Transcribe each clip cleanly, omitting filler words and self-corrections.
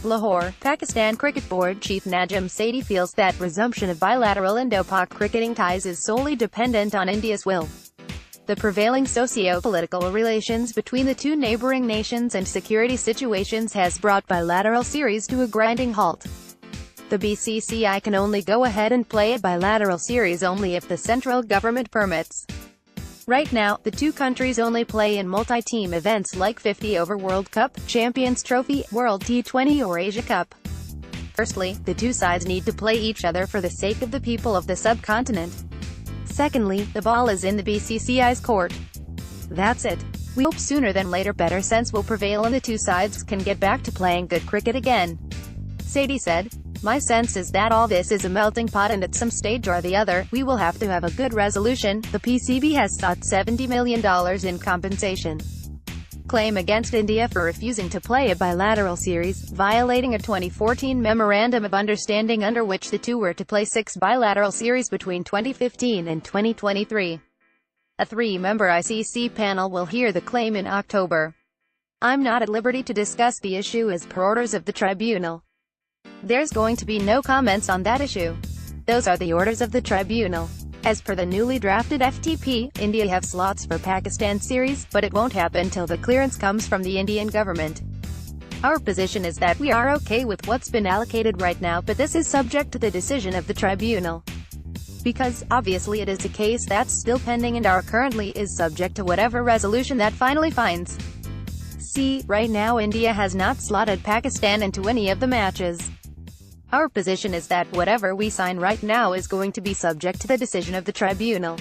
Lahore, Pakistan Cricket Board Chief Najam Sethi feels that resumption of bilateral Indo-Pak cricketing ties is solely dependent on India's will. The prevailing socio-political relations between the two neighbouring nations and security situations has brought bilateral series to a grinding halt. The BCCI can only go ahead and play a bilateral series only if the central government permits. Right now, the two countries only play in multi-team events like 50 over World Cup, Champions Trophy, World T20 or Asia Cup. Firstly, the two sides need to play each other for the sake of the people of the subcontinent. Secondly, the ball is in the BCCI's court. That's it. We hope sooner than later better sense will prevail and the two sides can get back to playing good cricket again. Sethi said, "My sense is that all this is a melting pot and at some stage or the other, we will have to have a good resolution." The PCB has sought $70 million in compensation claim against India for refusing to play a bilateral series, violating a 2014 Memorandum of Understanding under which the two were to play 6 bilateral series between 2015 and 2023. A 3-member ICC panel will hear the claim in October. "I'm not at liberty to discuss the issue as per orders of the tribunal. There's going to be no comments on that issue. Those are the orders of the tribunal." As per the newly drafted FTP, India have slots for Pakistan series, but it won't happen till the clearance comes from the Indian government. "Our position is that we are okay with what's been allocated right now, but this is subject to the decision of the tribunal. Because, obviously it is a case that's still pending and our currently is subject to whatever resolution that finally finds. See, right now India has not slotted Pakistan into any of the matches. Our position is that whatever we sign right now is going to be subject to the decision of the tribunal.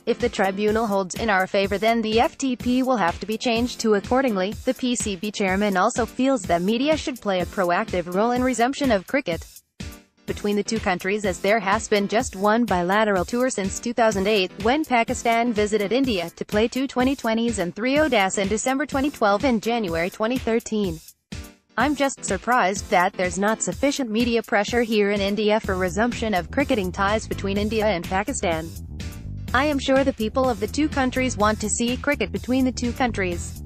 If the tribunal holds in our favor then the FTP will have to be changed to accordingly." The PCB chairman also feels that media should play a proactive role in resumption of cricket between the two countries, as there has been just one bilateral tour since 2008, when Pakistan visited India to play 2 2020s and 3 ODIs in December 2012 and January 2013. "I'm just surprised that there's not sufficient media pressure here in India for resumption of cricketing ties between India and Pakistan. I am sure the people of the two countries want to see cricket between the two countries.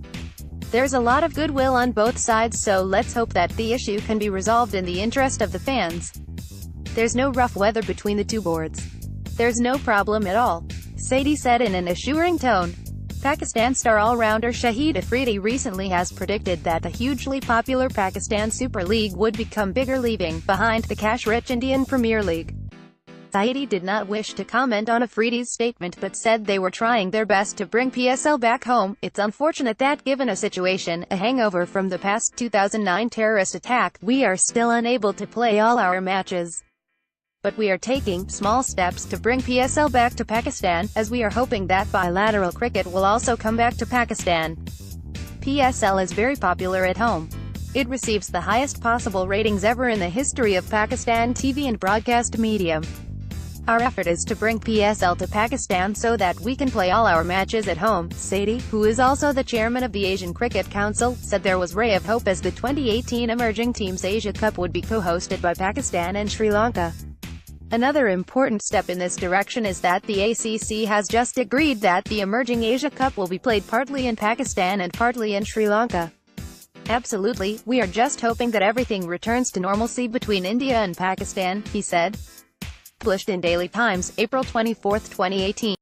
There's a lot of goodwill on both sides, so let's hope that the issue can be resolved in the interest of the fans. There's no rough weather between the two boards. There's no problem at all," Sethi said in an assuring tone. Pakistan star all-rounder Shahid Afridi recently has predicted that the hugely popular Pakistan Super League would become bigger, leaving behind the cash-rich Indian Premier League. Sethi did not wish to comment on Afridi's statement but said they were trying their best to bring PSL back home. "It's unfortunate that given a situation, a hangover from the past 2009 terrorist attack, we are still unable to play all our matches. But we are taking small steps to bring PSL back to Pakistan, as we are hoping that bilateral cricket will also come back to Pakistan. PSL is very popular at home. It receives the highest possible ratings ever in the history of Pakistan TV and broadcast media. Our effort is to bring PSL to Pakistan so that we can play all our matches at home." Sethi, who is also the chairman of the Asian Cricket Council, said there was ray of hope as the 2018 Emerging Teams Asia Cup would be co-hosted by Pakistan and Sri Lanka. Another important step in this direction is that the ACC has just agreed that the Emerging Asia Cup will be played partly in Pakistan and partly in Sri Lanka. "Absolutely, we are just hoping that everything returns to normalcy between India and Pakistan," he said. Published in Daily Times, April 24, 2018.